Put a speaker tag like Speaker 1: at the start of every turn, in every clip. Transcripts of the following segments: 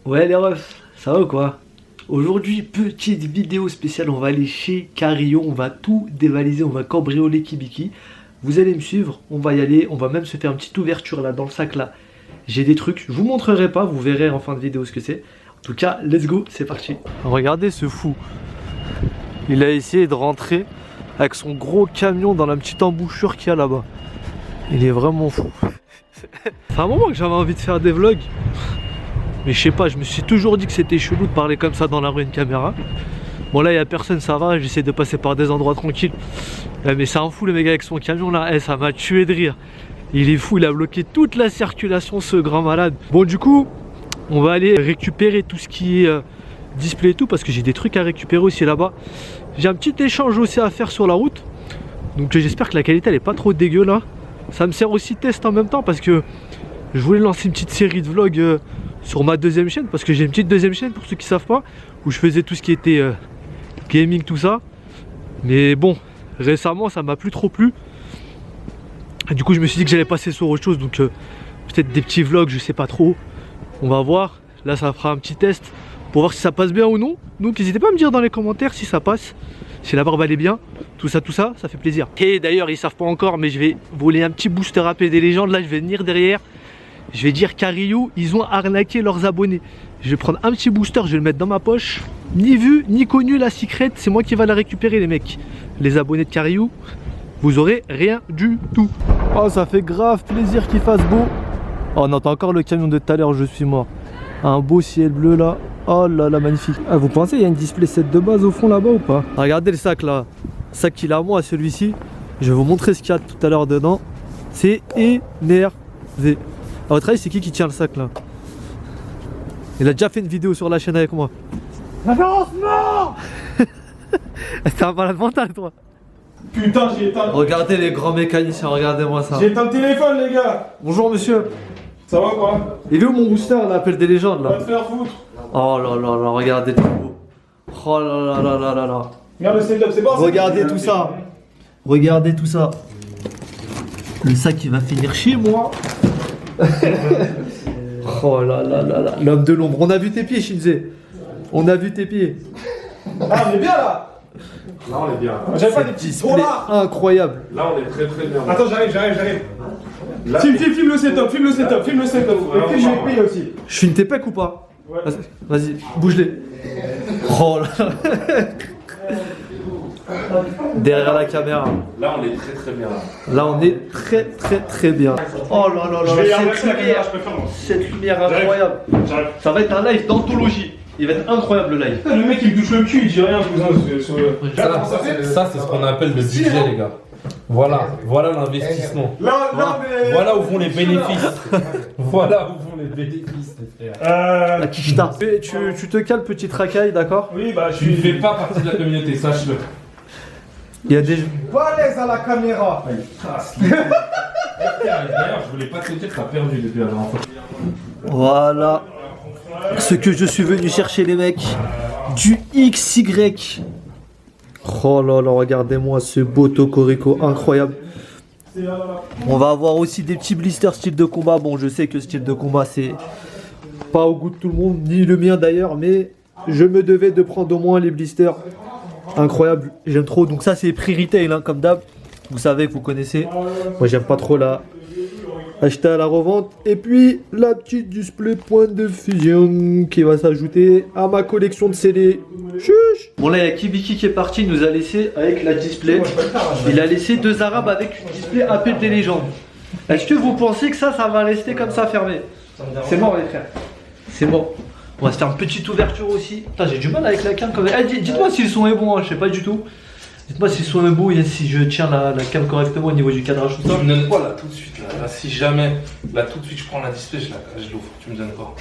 Speaker 1: Ouais les refs, ça va ou quoi? Aujourd'hui, petite vidéo spéciale, on va aller chez Cario, on va tout dévaliser, on va cambrioler Kibiki. Vous allez me suivre, on va y aller, on va même se faire une petite ouverture là dans le sac là. J'ai des trucs, je vous montrerai pas, vous verrez en fin de vidéo ce que c'est. En tout cas, let's go, c'est parti. Regardez ce fou. Il a essayé de rentrer avec son gros camion dans la petite embouchure qu'il y a là-bas. Il est vraiment fou. C'est un moment que j'avais envie de faire des vlogs. Mais je sais pas, je me suis toujours dit que c'était chelou de parler comme ça dans la rue une caméra. Bon là il y a personne, ça va, j'essaie de passer par des endroits tranquilles. Mais c'est un fou le mec avec son camion là, ça m'a tué de rire. Il est fou, il a bloqué toute la circulation ce grand malade. Bon du coup, on va aller récupérer tout ce qui est display et tout parce que j'ai des trucs à récupérer aussi là-bas. J'ai un petit échange aussi à faire sur la route. Donc j'espère que la qualité elle est pas trop dégueu là. Ça me sert aussi test en même temps parce que je voulais lancer une petite série de vlogs sur ma deuxième chaîne, parce que j'ai une petite deuxième chaîne pour ceux qui savent pas, où je faisais tout ce qui était gaming, tout ça. Mais bon, récemment ça m'a plus trop plu. Et du coup je me suis dit que j'allais passer sur autre chose, donc peut-être des petits vlogs, je sais pas trop. On va voir, là ça fera un petit test pour voir si ça passe bien ou non. Donc n'hésitez pas à me dire dans les commentaires si ça passe, si la barbe elle est bien, tout ça fait plaisir. Et d'ailleurs ils savent pas encore, mais je vais voler un petit booster AP des légendes, là je vais venir derrière. Je vais dire Cario, ils ont arnaqué leurs abonnés. Je vais prendre un petit booster, je vais le mettre dans ma poche. Ni vu, ni connu la secret, c'est moi qui va la récupérer les mecs. Les abonnés de Cario, vous aurez rien du tout. Oh ça fait grave plaisir qu'il fasse beau. Oh on entend encore le camion de tout à l'heure, je suis mort. Un beau ciel bleu là. Oh là là magnifique. Ah, vous pensez il y a une display set de base au fond là-bas ou pas? Regardez le sac là. Le sac qu'il a à moi celui-ci. Je vais vous montrer ce qu'il y a tout à l'heure dedans. C'est énervé. À votre avis, c'est qui tient le sac là? Il a déjà fait une vidéo sur la chaîne avec moi. Avancement. T'es un malade mental toi.
Speaker 2: Putain, j'ai éteint.
Speaker 1: Regardez les grands mécaniciens, regardez-moi ça.
Speaker 2: J'ai éteint le téléphone, les gars.
Speaker 1: Bonjour monsieur.
Speaker 2: Ça va quoi?
Speaker 1: Il est où mon booster, l'appel des légendes là?
Speaker 2: Va te faire foutre.
Speaker 1: Oh là là là, regardez le beau. Oh là là là là là là.
Speaker 2: Regarde le setup, c'est bon.
Speaker 1: Regardez tout ça. Regardez tout ça. Le sac qui va finir chez moi. Oh là là là là, l'homme de l'ombre. On a vu tes pieds, Shinze. On a vu tes pieds.
Speaker 2: Ah, on est bien là. Là, on est bien. J'avais pas des petits
Speaker 1: display incroyable.
Speaker 2: Là, on est très bien. Attends, j'arrive. Filme le setup. Et puis, je vais payer aussi.
Speaker 1: Je suis une TPEC ou pas?
Speaker 2: Ouais.
Speaker 1: Vas-y, bouge-les. Oh là. Derrière la caméra.
Speaker 2: Là, on est très bien.
Speaker 1: Là, on est très bien. Oh là là là, cette lumière incroyable.
Speaker 2: J'arrive.
Speaker 1: Ça va être un live d'anthologie. Il va être incroyable le live.
Speaker 2: Le mec, il me touche le cul, il dit rien, cousin.
Speaker 3: Ça, c'est ce qu'on appelle le budget, les gars. Voilà l'investissement. Voilà où vont les bénéfices. Voilà où vont les bénéfices, les frères.
Speaker 1: La quicheta. Tu te cales, petite racaille, d'accord?
Speaker 2: Oui, bah,
Speaker 3: Tu ne fais pas partie de la communauté, sache-le.
Speaker 1: Il y a des.
Speaker 2: Balèze à la caméra.
Speaker 3: D'ailleurs, je voulais pas te dire que t'as perdu depuis la dernière fois.
Speaker 1: Voilà. Ce que je suis venu chercher, les mecs. Du XY. Oh là là, regardez-moi ce beau Tocorico incroyable. On va avoir aussi des petits blisters style de combat. Bon, je sais que style de combat, c'est pas au goût de tout le monde, ni le mien d'ailleurs, mais je me devais de prendre au moins les blisters. Incroyable, j'aime trop. Donc ça, c'est prix retail, hein, comme d'hab. Vous savez que vous connaissez. Moi, j'aime pas trop la acheter à la revente. Et puis, la petite display point de fusion qui va s'ajouter à ma collection de CD. Chuch. Bon, là, il y a Kibiki qui est parti. Il nous a laissé avec la display. Il a laissé 2 arabes avec une display AP des légendes. Est-ce que vous pensez que ça va rester comme ça fermé? C'est mort, les frères. C'est mort. On va se faire une petite ouverture aussi. Putain, j'ai du mal avec la cam quand même. Dites-moi si le son est bon, hein, je sais pas du tout. Dites-moi si le son est beau et si je tiens la cam correctement au niveau du cadrage.
Speaker 3: Tu me donnes quoi là tout de suite là, si jamais, là tout de suite je prends la display, je l'ouvre. Tu me donnes quoi?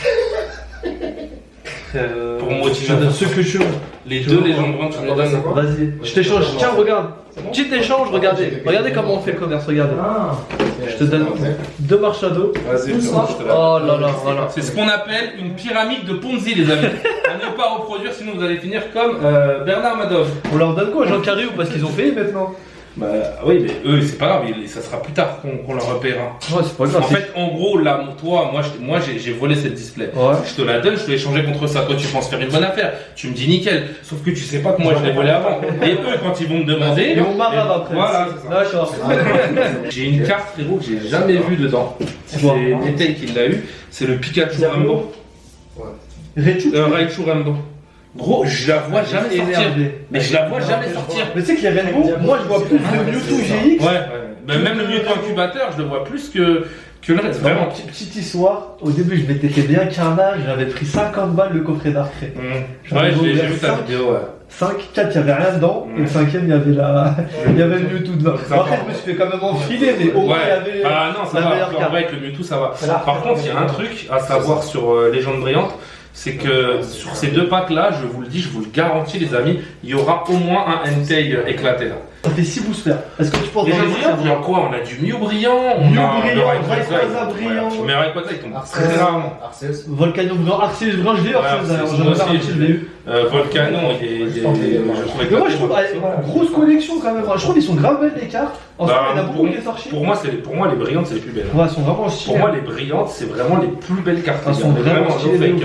Speaker 3: Pour motiver.
Speaker 1: Je te donne ce que je veux.
Speaker 3: Les deux légendes, tu me donnes.
Speaker 1: Vas-y, je t'échange. Tiens, regarde. Petit échange, regardez. Regardez comment on fait le commerce, regardez. Je te donne 2 marches à dos.
Speaker 3: Vas-y,
Speaker 1: oh là là, voilà.
Speaker 3: C'est ce qu'on appelle une pyramide de Ponzi, les amis. À ne pas reproduire, sinon vous allez finir comme Bernard Madoff.
Speaker 1: On leur donne quoi, Jean Cario, parce qu'ils ont payé maintenant?
Speaker 3: Bah oui, mais eux, c'est pas grave, ça sera plus tard qu'on leur repérera.
Speaker 1: Ouais, c'est pas grave.
Speaker 3: En fait, en gros, là, toi, moi j'ai volé cette display.
Speaker 1: Ouais.
Speaker 3: Je te la donne, je te l'ai échangé contre ça. Toi, tu penses faire une bonne affaire. Tu me dis nickel. Sauf que tu sais pas que moi, je l'ai volé avant. Et eux, quand ils vont me demander.
Speaker 1: Et on m'arrave après.
Speaker 3: Voilà, c'est ça.
Speaker 1: D'accord.
Speaker 3: J'ai une carte, frérot, que j'ai jamais vue dedans. C'est Netei qui l'a eu. C'est le Pikachu Rainbow. Raichu Rainbow. Gros, je la vois jamais sortir. Mais je la vois jamais sortir.
Speaker 1: Mais tu sais qu'il y a Rainbow, moi je vois plus de Mewtwo GX.
Speaker 3: Ouais. Mais même le Mewtwo incubateur, je le vois plus que le reste. Vraiment.
Speaker 1: Petite histoire, au début je m'étais fait bien carnage, j'avais pris 50 balles le coffret d'Arcret.
Speaker 3: Ouais, j'ai vu ta vidéo, ouais.
Speaker 1: 5, 4, il n'y avait rien dedans, et le cinquième, il y avait le Mewtwo dedans. Après, je me suis fait quand même enfiler, mais au moins, il y avait.
Speaker 3: Ah non, ça va, en vrai, avec le Mewtwo, ça va. Par contre, il y a un truc à savoir sur Légende Brillante, c'est que sur ces deux packs là, je vous le dis, je vous le garantis, les amis, il y aura au moins un Entei éclaté là.
Speaker 1: Ça fait 6 boosters. Est-ce que tu penses
Speaker 3: Déjà, il y a quoi? On a du Mew brillant, on a
Speaker 1: Rayquaza brillant.
Speaker 3: Mais Rayquaza, il tombe très rarement.
Speaker 1: Volcano brillant, Arceus brillant, je l'ai eu, Arceus.
Speaker 3: Je l'ai eu. Volcano, je trouvais
Speaker 1: mais moi, je trouve, grosse collection quand même. Je trouve qu'ils sont grave belles les cartes. En ce moment, il y en a beaucoup qui est sorti.
Speaker 3: Pour moi, les brillantes, c'est les plus belles.
Speaker 1: Ouais, elles sont vraiment stylées.
Speaker 3: Pour moi, les brillantes, c'est vraiment les plus belles cartes.
Speaker 1: Elles sont vraiment stylées.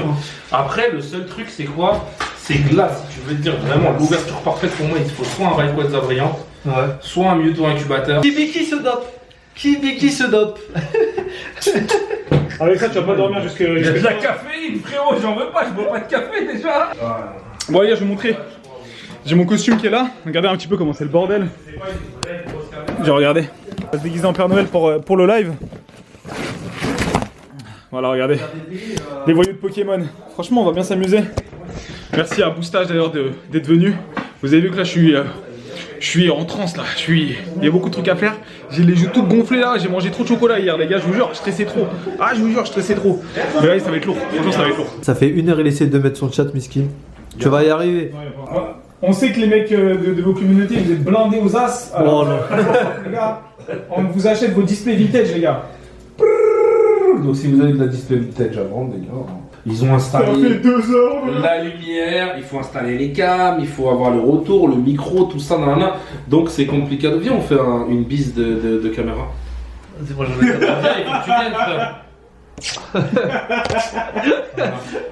Speaker 3: Après, le seul truc, c'est quoi? C'est que là, si tu veux te dire vraiment l'ouverture parfaite pour moi, il faut soit un Rayquaza brillante, soit un Mewtwo incubateur.
Speaker 1: Qui se dope? Qui se dope?
Speaker 2: Avec ça, tu vas pas dormir jusqu'à.
Speaker 3: Il y a de la caféine, frérot, j'en veux pas, je bois pas de café déjà.
Speaker 2: Bon, les gars, je vais vous montrer. J'ai mon costume qui est là. Regardez un petit peu comment c'est le bordel. J'ai regardé. On va se déguiser en Père Noël pour le live. Voilà, regardez. Les voyous de Pokémon. Franchement, on va bien s'amuser. Merci à Boostage d'ailleurs d'être venu. Vous avez vu que là, je suis en transe là. Il y a beaucoup de trucs à faire. J'ai les joues toutes gonflées là. J'ai mangé trop de chocolat hier, les gars. Je vous jure, je stressais trop. Ah, je vous jure, je stressais trop. Mais là, ça va être lourd. Franchement, ça va être lourd.
Speaker 1: Ça fait 1 heure, il essaie de mettre son chat, miskin. Tu vas y arriver.
Speaker 2: On sait que les mecs de vos communautés, vous êtes blindés aux as. Alors, les gars, on vous achète vos displays vintage, les gars.
Speaker 3: Donc si vous avez de la display vintage à vendre, les gars, ils ont installé la lumière, il faut installer les cams, il faut avoir le retour, le micro, tout ça, nanana. Donc c'est compliqué. Viens, on fait une bise de caméra.
Speaker 1: C'est moi j'en ai pas.
Speaker 3: Viens, il faut que tu viennes, frère.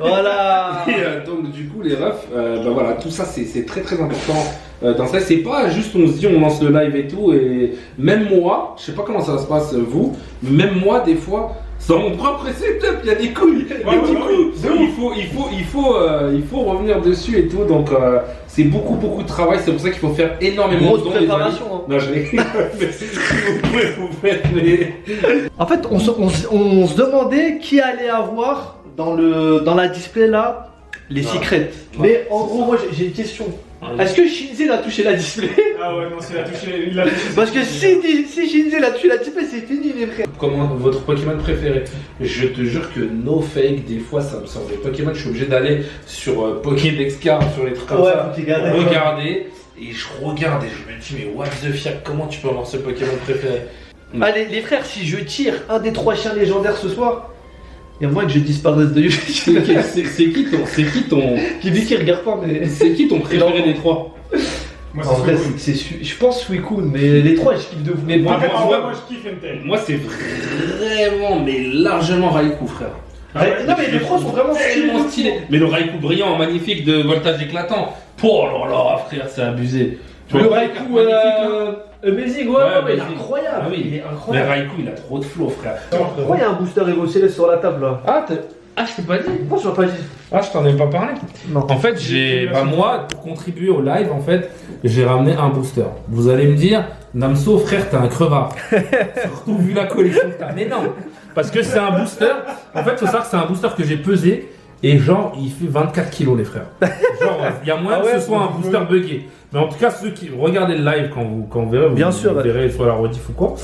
Speaker 1: Voilà.
Speaker 3: Et donc du coup les refs, bah voilà, tout ça c'est très très important dans ça. C'est pas juste on se dit on lance le live et tout, et même moi, je sais pas comment ça se passe vous, même moi des fois dans mon propre setup il y a des couilles, il faut revenir dessus et tout, donc c'est beaucoup de travail, c'est pour ça qu'il faut faire énormément de
Speaker 1: préparation.
Speaker 3: Non, je l'ai. vous faites mais...
Speaker 1: En fait, on se demandait qui allait avoir dans la display là les secrets. Mais en gros, moi j'ai une question. Est-ce que Shinzé l'a touché la display?
Speaker 2: Ah ouais, non, il a touché.
Speaker 1: Parce que si Shinzé l'a touché la display, c'est fini, les frères.
Speaker 3: Comment votre Pokémon préféré? Je te jure que no fake, des fois ça me sort des Pokémon, je suis obligé d'aller sur Pokédex Card, sur les trucs comme ça, regarder, et je regarde et je me dis mais what the fuck, comment tu peux avoir ce Pokémon préféré?
Speaker 1: Allez, les frères, si je tire un des 3 chiens légendaires ce soir, il y a moins que je disparaisse de YouTube.
Speaker 3: C'est qui ton
Speaker 1: Qui regarde pas, mais.
Speaker 3: C'est qui ton préféré des 3?
Speaker 2: Moi,
Speaker 1: en vrai, je pense Suicune, mais les 3 je kiffe de vous. Mais
Speaker 2: moi je kiffe Entei.
Speaker 3: Moi c'est vraiment, mais largement Raikou, frère.
Speaker 1: Non mais les 3 sont vraiment
Speaker 3: stylés. Mais le Raikou brillant, magnifique, de voltage éclatant. Oh là là, frère, c'est abusé.
Speaker 1: Le Raikou Amazing, ouais, mais il est incroyable.
Speaker 3: Ah oui.
Speaker 1: Il est incroyable.
Speaker 3: Mais Raikou, il a trop de flow, frère.
Speaker 1: Pourquoi il y a un booster Evo Céleste sur la table là?
Speaker 3: Ah, je t'ai pas dit.
Speaker 1: Pourquoi tu m'as pas dit?
Speaker 3: Ah, je t'en ai pas parlé.
Speaker 1: Non.
Speaker 3: En fait, moi, pour contribuer au live, en fait, j'ai ramené un booster. Vous allez me dire, Namso, frère, t'es un crevard. Surtout vu la collection que t'as. Mais non, parce que c'est un booster. En fait, faut savoir que c'est un booster que j'ai pesé. Et genre, il fait 24 kilos, les frères. Genre, il y a moyen que ce soit un booster buggé. Mais en tout cas, ceux qui regardez le live quand vous verrez, vous verrez soit la rediff ou quoi.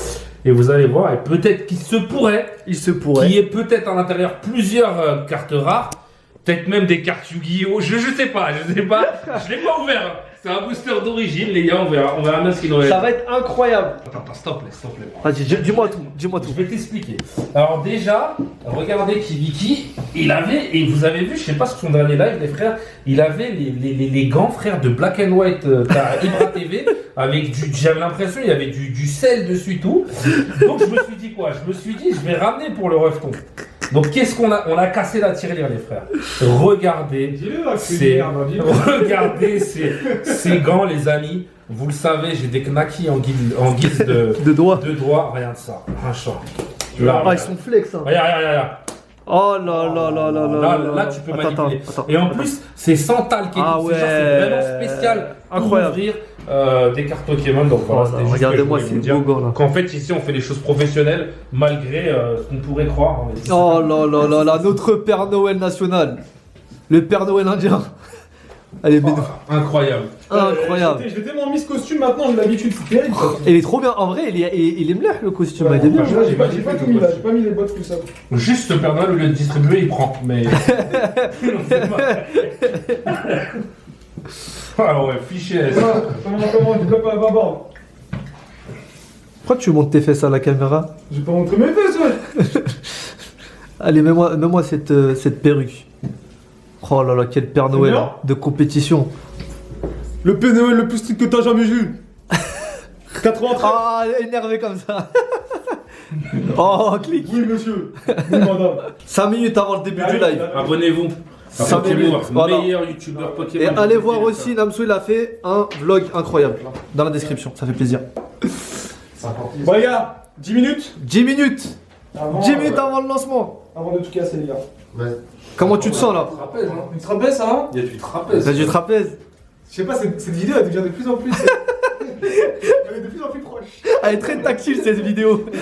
Speaker 3: Et vous allez voir, et peut-être qu'il se pourrait, qu'il y ait peut-être à l'intérieur plusieurs cartes rares, peut-être même des cartes Yu-Gi-Oh! Je sais pas, je l'ai pas ouvert. C'est un booster d'origine, les gars, on verra bien ce qu'il aurait.
Speaker 1: Ça va être incroyable.
Speaker 3: Attends, s'il te plaît.
Speaker 1: Vas-y, dis-moi tout, dis-moi tout.
Speaker 3: Je vais t'expliquer. Alors déjà, regardez Kibiki, il avait, et vous avez vu, je sais pas sur son dernier live, les frères, il avait les gants, frères, de Black and White à Ibra TV, avec j'avais l'impression il y avait du sel dessus tout. Donc je me suis dit quoi? Je me suis dit, je vais ramener pour le refton. Donc qu'est-ce qu'on a? On a cassé la tirelire, les frères. Regardez ces gants, les amis. Vous le savez, j'ai des knackis en guise
Speaker 1: De doigts.
Speaker 3: de doigts. Regarde ça, un chat.
Speaker 1: Ah, ils sont flex, hein.
Speaker 3: Regarde.
Speaker 1: Oh là,
Speaker 3: Tu peux
Speaker 1: attends,
Speaker 3: manipuler.
Speaker 1: attends.
Speaker 3: Et en plus, c'est sans talc et
Speaker 1: Ah
Speaker 3: tout.
Speaker 1: ouais.
Speaker 3: C'est vraiment spécial.
Speaker 1: Incroyable.
Speaker 3: Pour ouvrir des cartes Pokémon. Donc voilà, c'était juste
Speaker 1: Regardez-moi
Speaker 3: que je
Speaker 1: ces
Speaker 3: voulais vous
Speaker 1: beaux
Speaker 3: dire
Speaker 1: gants là.
Speaker 3: qu'en fait, ici, on fait des choses professionnelles malgré ce qu'on pourrait croire.
Speaker 1: Oh là, notre Père Noël national. Le Père Noël indien. Allez, Bénou.
Speaker 3: Incroyable.
Speaker 1: Incroyable.
Speaker 2: Je vais tellement mis ce costume maintenant, j'ai l'habitude, c'est terrible.
Speaker 1: Il est trop bien. En vrai, il est mlèche le costume. Il est bien.
Speaker 2: J'ai pas tout mis là, j'ai pas mis les bottes, tout ça.
Speaker 3: Juste le Père Noël, au lieu de distribuer, il prend. Mais. Ah ouais, fichier.
Speaker 2: Comment, dis pas à bord.
Speaker 1: Pourquoi tu montes tes fesses à la caméra?
Speaker 2: J'ai pas montré mes fesses, ouais.
Speaker 1: Allez, mets-moi cette perruque. Oh là là, quel Père Noël
Speaker 2: bien
Speaker 1: de compétition.
Speaker 2: Le Père Noël le plus strict que t'as jamais vu. 93.
Speaker 1: Ah, énervé comme ça. Oh, clique.
Speaker 2: Oui, monsieur. Oui, madame.
Speaker 1: 5 minutes avant le début du live.
Speaker 3: Abonnez-vous.
Speaker 1: Ça
Speaker 3: Pokémon,
Speaker 1: voilà.
Speaker 3: meilleur youtubeur Pokémon.
Speaker 1: Et allez voir aussi, Namso il a fait un vlog incroyable. Dans la description, ça fait plaisir.
Speaker 2: Bon, les gars, 10 minutes.
Speaker 1: 10 minutes.
Speaker 2: Avant,
Speaker 1: 10 minutes avant le lancement.
Speaker 2: Avant de tout casser, les gars.
Speaker 1: Comment tu te sens là?
Speaker 3: Trapèze, hein.
Speaker 2: Une trapèze, ça va?
Speaker 3: Il y a du trapèze.
Speaker 1: T'as du trapèze.
Speaker 2: Je sais pas, cette vidéo elle devient de plus en plus. Elle est de plus en plus proche.
Speaker 1: Elle est très tactile cette vidéo.
Speaker 2: Elle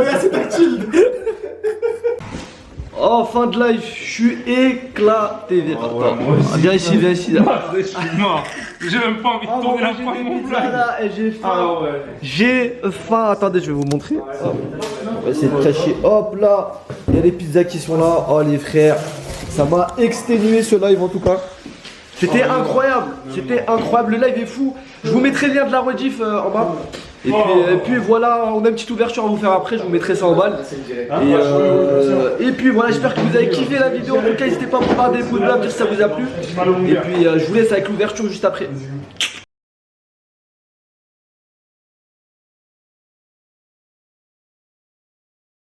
Speaker 2: est assez tactile.
Speaker 1: Oh, fin de live, je suis éclaté. Viens ici, viens ici. Là.
Speaker 3: Je suis mort. J'ai même pas envie de tourner la fin de mon blague.
Speaker 1: J'ai faim.
Speaker 3: Ah ouais.
Speaker 1: J'ai faim. Attendez, je vais vous montrer. On va essayer de cacher. Hop là. Il y a les pizzas qui sont là. Oh les frères. Ça m'a exténué ce live en tout cas. C'était incroyable. C'était incroyable. Le live est fou. Je vous mettrai le lien de la rediff en bas. Et puis voilà, on a une petite ouverture à vous faire après, je vous mettrai ça en balle. Et puis voilà, j'espère que vous avez kiffé la vidéo. En tout cas, n'hésitez pas à me faire des pouces bleus, dire si ça vous a plu. Et puis je vous laisse avec l'ouverture juste après.